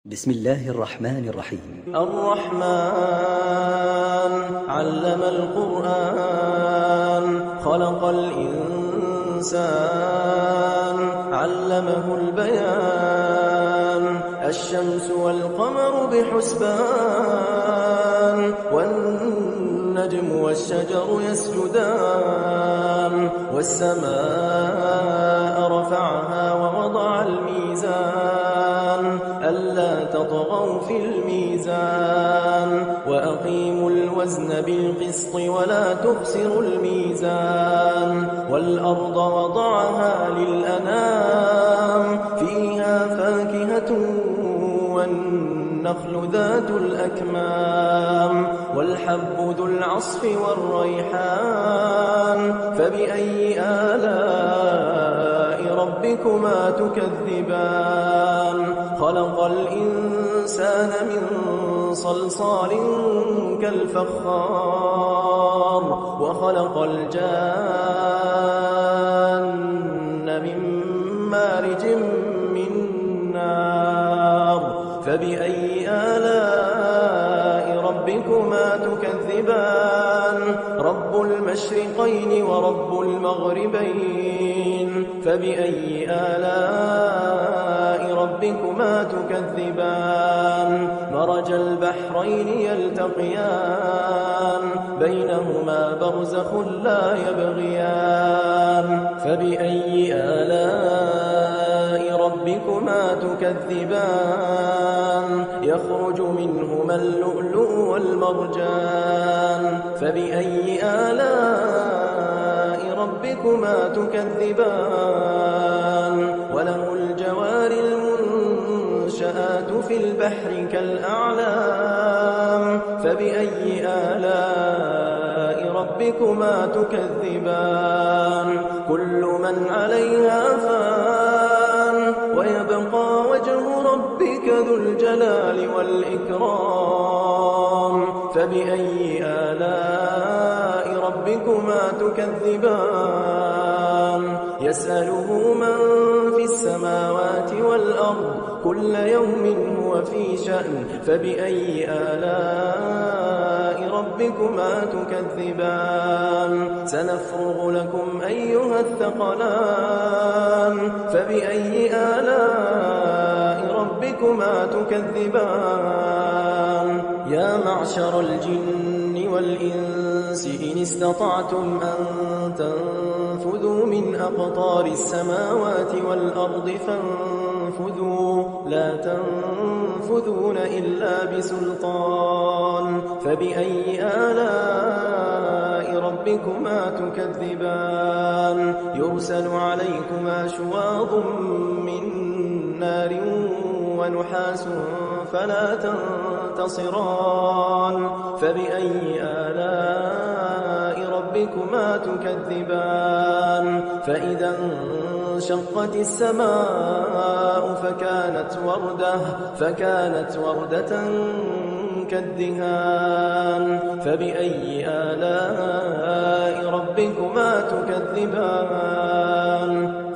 بسم الله الرحمن الرحيم. الرحمن علم القرآن خلق الإنسان علمه البيان الشمس والقمر بحسبان والنجم والشجر يسجدان والسماء رفعها ووضع الميزان ألا تطغوا في الميزان وأقيموا الوزن بالقسط ولا تخسروا الميزان والأرض وضعها للأنام فيها فاكهة والنخل ذات الأكمام والحب ذو العصف والريحان فبأي آلاء ربكما تكذبان خلق الإنسان من صلصال كالفخار وخلق الجان من مارج من نار فبأي آلاء ربكما تكذبان رب المشرقين ورب المغربين فبأي آلاء ربكما تكذبان مرج البحرين يلتقيان بينهما برزخ لا يبغيان فبأي آلاء ربكما تكذبان يخرج منهما اللؤلؤ والمرجان فبأي آلاء ربكما تكذبان وله الجوار المنشآت في البحر كالأعلام فبأي آلاء ربكما تكذبان كل من عليها فان ويبقى وجه ربك ذو الجلال والإكرام فبأي آلاء ربكما تكذبان يسأله من في السماوات والأرض كل يوم هو في شأن فبأي آلاء ربكما تكذبان سنفرغ لكم أيها الثقلان فبأي آلاء ربكما تكذبان يا معشر الجن والإنس إن استطعتم أن تنفذوا من أقطار السماوات والأرض فانفذوا لا تنفذون إلا بسلطان فبأي آلاء ربكما تكذبان يرسل عليكما شواظ من نار ونحاس فلا تنتصران فبأي آلاء ربكما تكذبان فإذا انشقت السماء فكانت وردة كالدهان فبأي آلاء ربكما تكذبان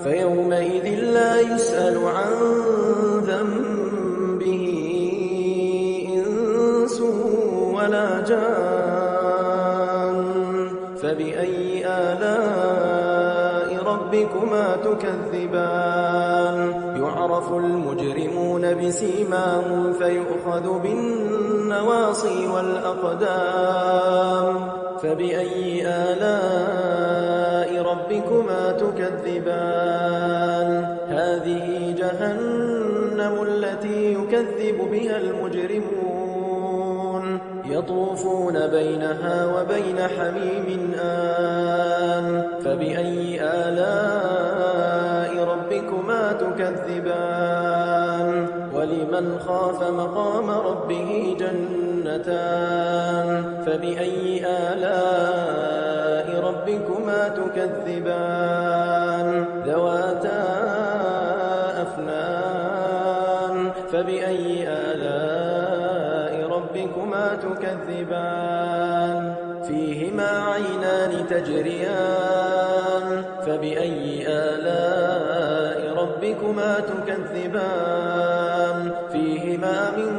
فيومئذ لا يسأل عن ذنبه إنس ولا جان فبأي آلاء ربكما تكذبان يعرف المجرمون بسيماهم فيؤخذ بالنواصي والأقدام فبأي آلاء ربكما تكذبان هذه جهنم التي يكذب بها المجرمون يطوفون بينها وبين حميم آن فبأي آلاء ربكما تكذبان ولمن خاف مقام ربه جنتان فبأي آلاء ربكما تكذبان ذواتا أفنان فبأي آلاء ربكما تكذبان فيهما عينان تجريان فبأي آلاء ربكما تكذبان فيه فيهما من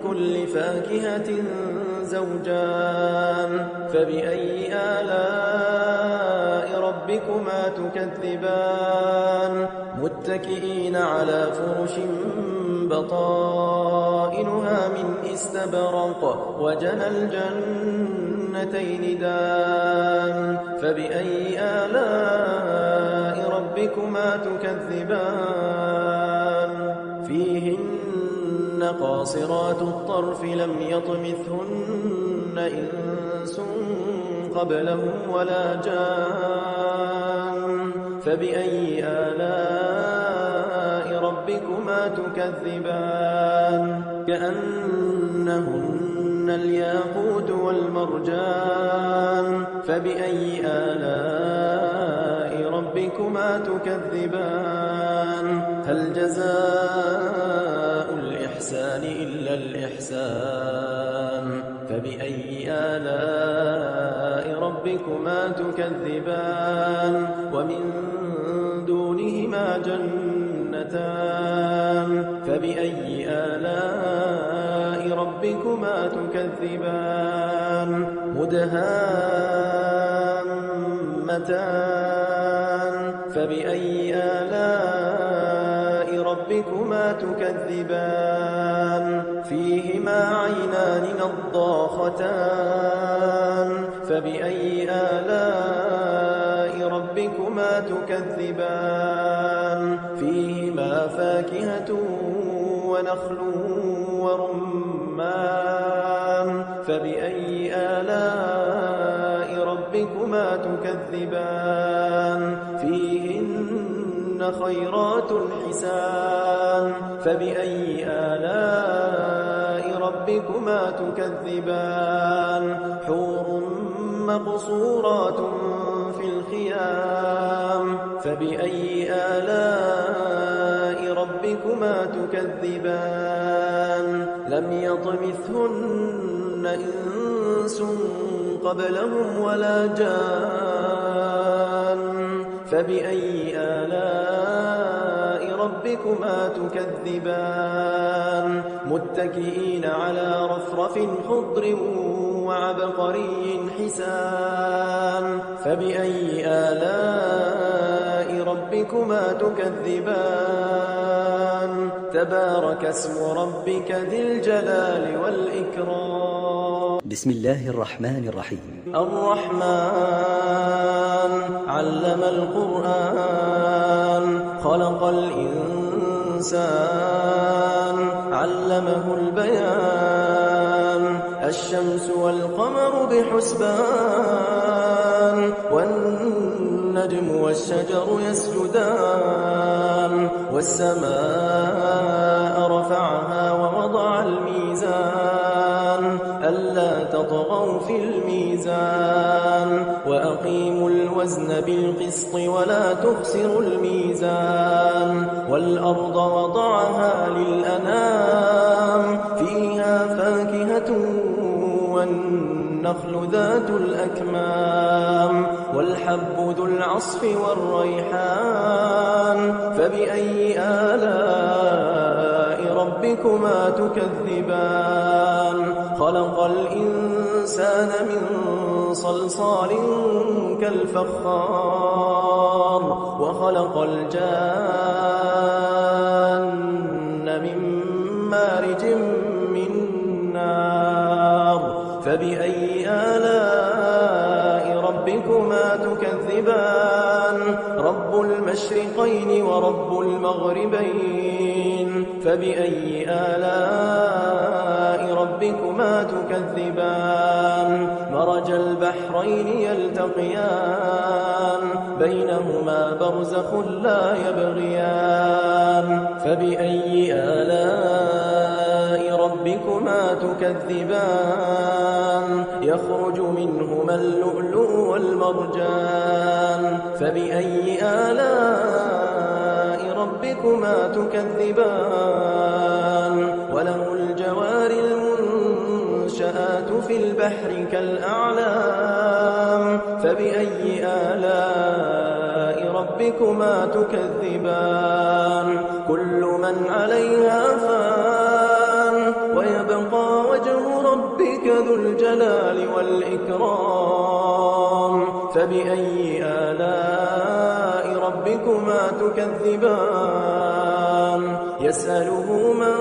كل فاكهة زوجان فبأي آلاء ربكما تكذبان متكئين على فرش بطائنها من استبرق وجنى الجنتين دان فبأي آلاء ربكما تكذبان فيهن قاصرات الطرف لم يطمثهن إنس قبلهم ولا جان فبأي آلاء ربكما تكذبان كأنهن الياقوت والمرجان فبأي آلاء ربكما تكذبان هل جزاء الإحسان إلا الإحسان فبأي آلاء ربكما تكذبان ومن دونهما جنتان فبأي آلاء ربكما تكذبان مدهامتان فبأي آلاء ربكما تكذبان فيهما عينان نضاختان فبأي آلاء ربكما تكذبان فيهما فاكهة ونخل ورمان فبأي آلاء ربكما تكذبان فيهن خيرات حسان فبأي آلاء ربكما تكذبان حور مقصورات في الخيام فبأي آلاء ربكما تكذبان لم يطمثهن إنس قبلهم ولا جان فبأي آلاء ربكما تكذبان متكئين على رفرف خضر وعبقري حسان فبأي آلاء ربكما تكذبان تبارك اسم ربك ذي الجلال والإكرام بسم الله الرحمن الرحيم الرحمن علم القرآن خلق الإنسان علمه البيان الشمس والقمر بحسبان والنجم والشجر يسجدان والسماء رفعها ووضع الميزان ألا تطغوا في الميزان وأقيموا الوزن بالقسط ولا تخسروا الميزان والأرض وضعها للأنام فيها فاكهة والنخل ذات الأكمام والحب ذو العصف والريحان فبأي آلاء ربكما تكذبان خلق الإنسان من صلصال كالفخار وخلق الجان من مارج من نار فبأي آلاء ربكما تكذبان رب المشرقين ورب المغربين فبأي آلاء ربكما تكذبان مرج البحرين يلتقيان بينهما برزخ لا يبغيان فبأي آلاء ربكما تكذبان يخرج منهما اللؤلؤ والمرجان فبأي آلاء ربكما تكذبان وله الجوار المنشآت في البحر كالأعلام فبأي آلاء ربكما تكذبان كل من عليها فان ربك ذو الجلال والإكرام فبأي آلاء ربكما تكذبان يسأله من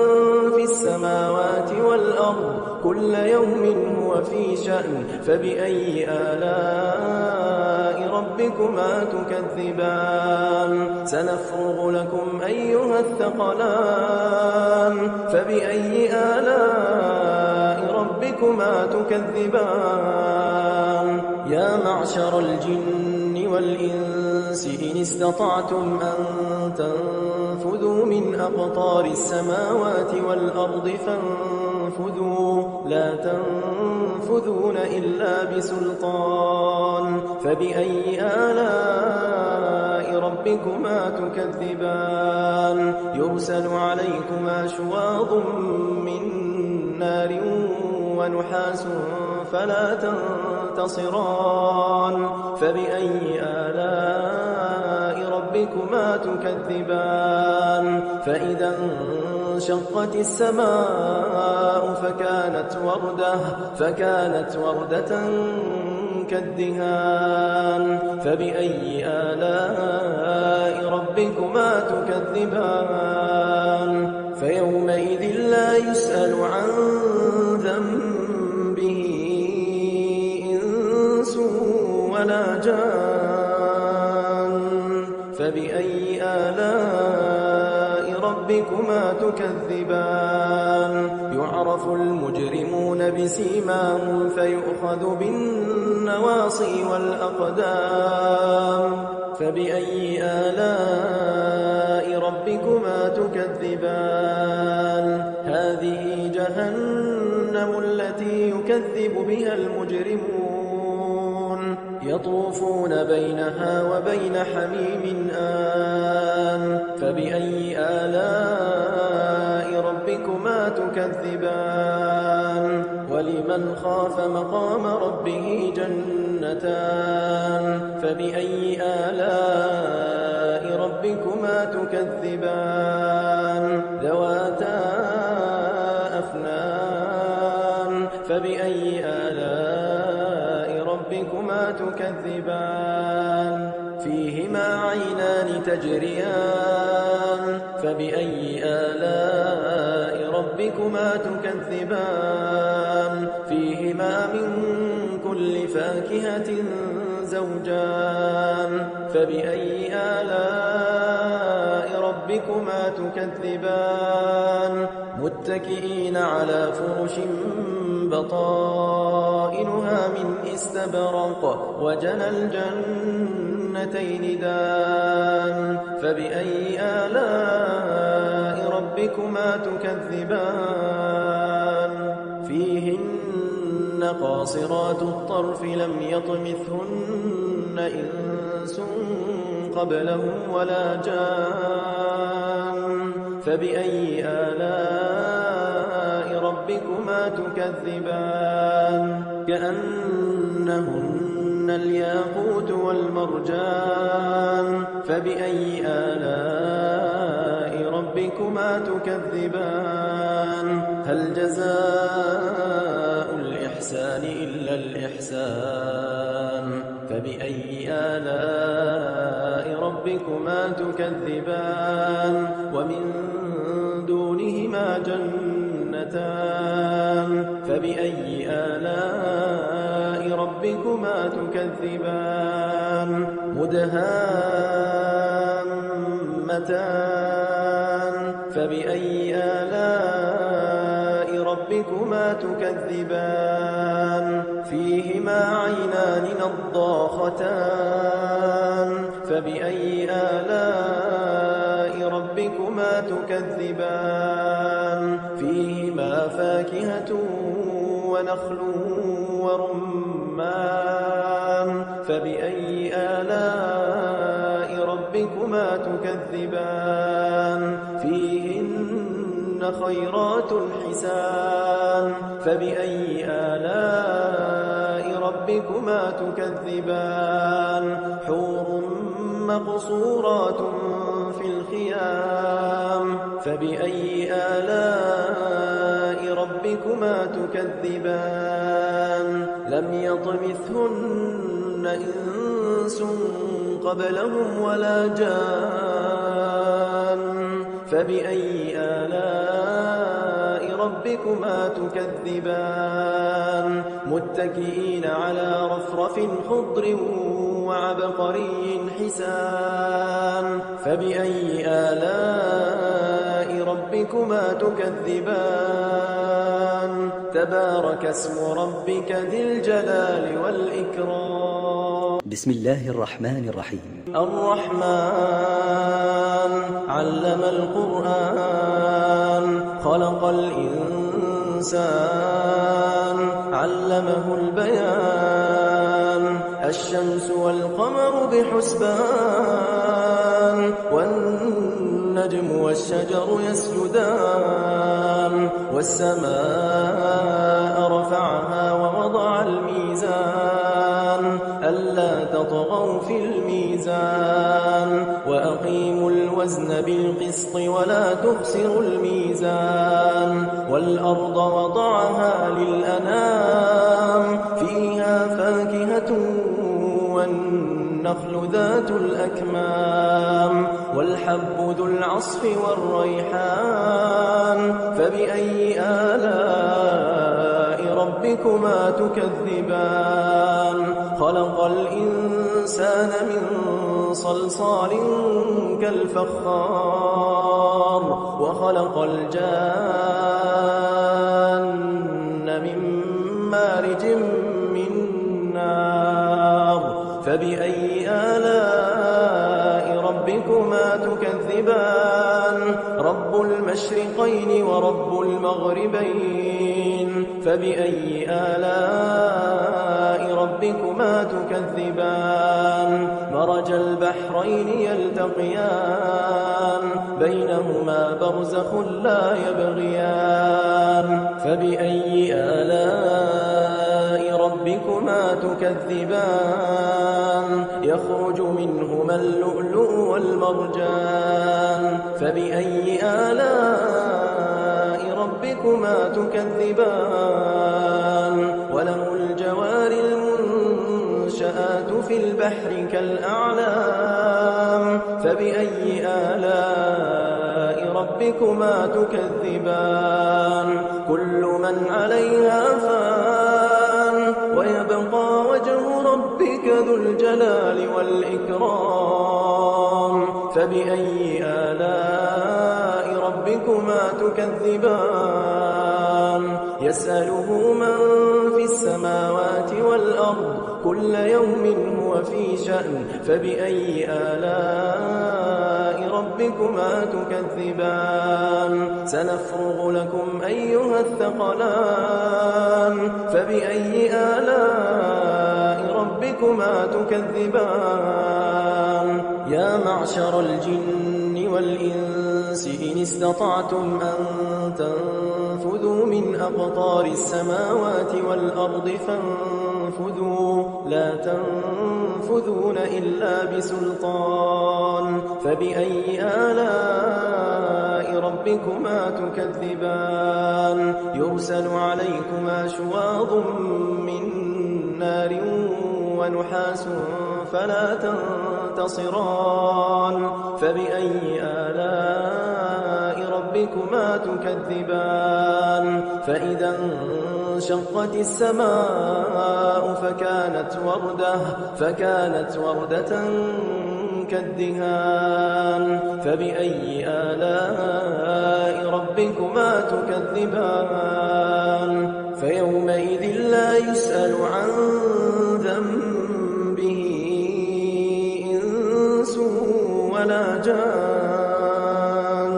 في السماوات والأرض كل يوم هو في شأن فبأي آلاء ربكما تكذبان سنفرغ لكم أيها الثقلان فبأي آلاء ربكما تكذبان يا معشر الجن والإنس إن استطعتم أن تنفذوا من أقطار السماوات والأرض فانفذوا لا تنفذون إلا بسلطان فبأي آلاء ربكما تكذبان يرسل عليكما شواظ من نار ونحاس فلا تنتصران فبأي آلاء ربكما تكذبان فإذا انشقت السماء فكانت وردة كالدهان فبأي آلاء ربكما تكذبان فيومئذ لا يسأل عن ذنبه إنس ولا جان فبأي آلاء ربكما تكذبان يعرف المجرمون بسيماهم فيؤخذ بالنواصي والأقدام فبأي آلاء ربكما تكذبان هذه جهنم التي يكذب بها المجرمون يطوفون بينها وبين حميم آن فبأي آلاء ربكما تكذبان ولمن خاف مقام ربه جنتان فبأي آلاء ربكما تكذبان ذواتا أفنان فبأي آلاء ربكما تكذبان فيهما عينان تجريان فبأي آلاء ربكما تكذبان فيهما من كل فاكهة زوجان فبأي آلاء ربكما تكذبان متكئين على فرش بطائنها من استبرق وجنى الجنتين دان فبأي آلاء ربكما تكذبان فيهن قاصرات الطرف لم يطمثهن إنس قبلهم ولا جان فبأي آلاء ربكما تكذبان كأنهن الياقوت والمرجان فبأي آلاء ربكما تكذبان هل جزاء الإحسان إلا الإحسان فبأي آلاء ربكما تكذبان ومن دونهما جنتان فبأي آلاء ربكما تكذبان مدهامتان فبأي آلاء ربكما تكذبان فيهما عينان نضاختان فبأي آلاء ربكما تكذبان فيهما فاكهة ونخل ورمان فبأي آلاء ربكما تكذبان فيهن خيرات حسان فبأي آلاء ربكما تكذبان حور مقصورات في الخيام فبأي آلاء ربكما ربكما تكذبان لم يطمثهن إنس قبلهم ولا جان فبأي آلاء ربكما تكذبان متكئين على رفرف خضر وعبقري حسان فبأي آلاء ربكما تكذبان تبارك اسم ربك ذي الجلال والإكرام. بسم الله الرحمن الرحيم. الرحمن علم القرآن خلق الإنسان علمه البيان الشمس والقمر بحسبان والنجم والشجر يسجدان والسماء رفعها ووضع الميزان ألا تطغوا في الميزان وأقيموا الوزن بالقسط ولا تخسروا الميزان والأرض وضعها للأنام فيها فاكهة والنخل ذات الأكمام والحب ذو العصف والريحان فبأي آلاء ربكما تكذبان خلق الإنسان من صلصال كالفخار وخلق الجان من مارج من نار فبأي آلاء ربكما تكذبان رب المشرقين ورب المغربين فبأي آلاء ربكما تكذبان مرج البحرين يلتقيان بينهما برزخ لا يبغيان فبأي آلاء ربكما تكذبان يخرج منهما اللؤلؤ والمرجان فبأي آلاء ربكما تكذبان وله الجوار المنشآت في البحر كالأعلام فبأي آلاء ربكما تكذبان كل من عليها فان ويبقى وجه ربك ذو الجلال والإكرام فبأي آلاء ربكما تكذبان يسأله من في السماوات والأرض كل يوم هو في شأن فبأي آلاء ربكما تكذبان سنفرغ لكم أيها الثقلان فبأي آلاء ربكما تكذبان يا معشر الجن والإنس إن استطعتم أن تنفذوا من أقطار السماوات والأرض فانفذوا لا تنفذون إلا بسلطان فبأي آلاء ربكما تكذبان يرسل عليكما شواظ من نار ونحاس فلا تنتصران فبأي آلاء ربكما تكذبان فإذا انشقت السماء فكانت وردة كالدهان فبأي آلاء ربكما تكذبان فيومئذ لا يسأل عن ذنبه إنس ولا جان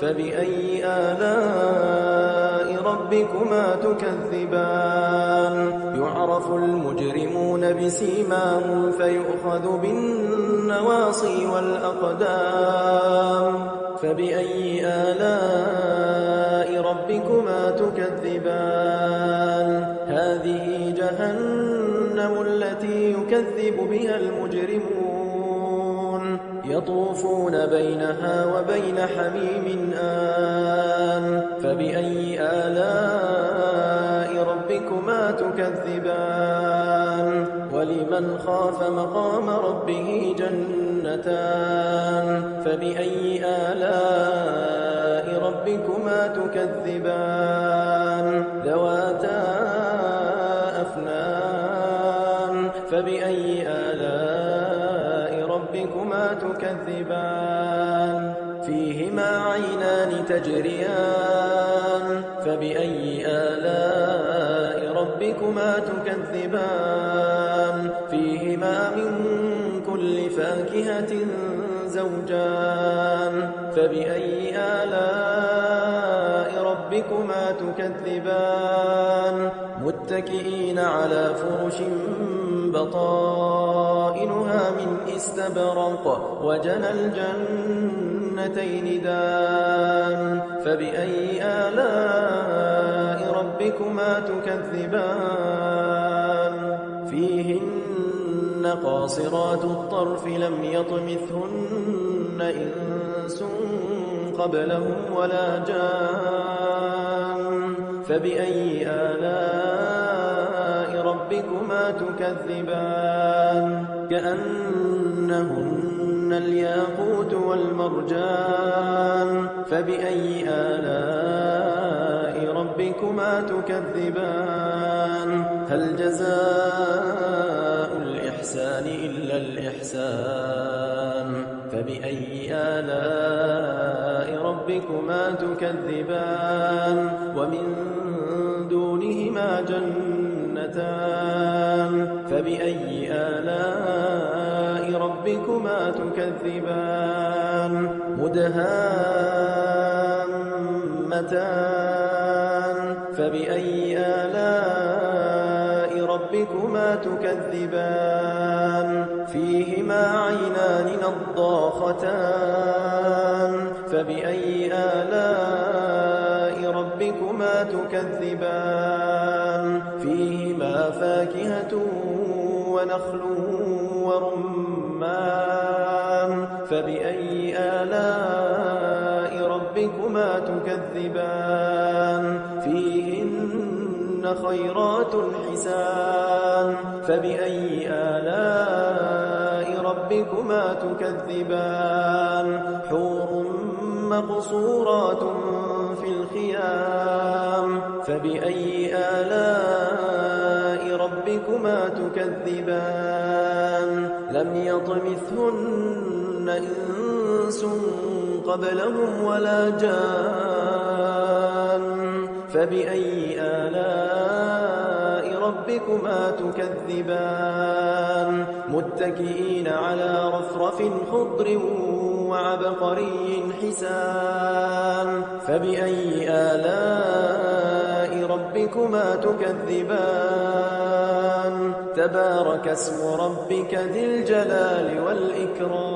فبأي آلاء ربكما تكذبان يعرف المجرمون بسيماهم فيؤخذ بالنواصي والأقدام فبأي آلاء ربكما تكذبان هذه جهنم التي يكذب بها المجرمون يطوفون بينها وبين حميم آن فبأي آلاء ربكما تكذبان ولمن خاف مقام ربه جنتان فبأي آلاء ربكما تكذبان ذواتا أفنان فبأي آلاء ربكما تكذبان فيهما عينان تجريان فبأي آلاء ربكما تكذبان فيهما من كل فاكهة زوجان فبأي آلاء ربكما تكذبان متكئين على فرش بطائنها من استبرق وجنى الجنتين دان فبأي آلاء ربكما تكذبان فيهن قاصرات الطرف لم يطمثهن إنس قبلهم ولا جان فبأي آلاء ربكما تكذبان كأنهن الياقوت والمرجان فبأي آلاء ربكما تكذبان هل جزاء الإحسان إلا الإحسان فبأي آلاء ربكما تكذبان ومن دونهما جنتان فبأي آلاء ربكما تكذبان مدهامتان فبأي آلاء ربكما تكذبان فيهما عينان نضاختان فبأي آلاء ربكما تكذبان فيهما فاكهة ونخل ورمان فبأي آلاء ربكما تكذبان فيهن خيرات حسان فبأي آلاء ربكما تكذبان حور مقصورات في الخيام فبأي آلاء ربكما تكذبان لم يطمثهن إنس قبلهم ولا جان فبأي آلاء ربكما تكذبان متكئين على رفرف خضر وعبقري حسان فبأي آلاء ربكما تكذبان تبارك اسم ربك ذي الجلال والإكرام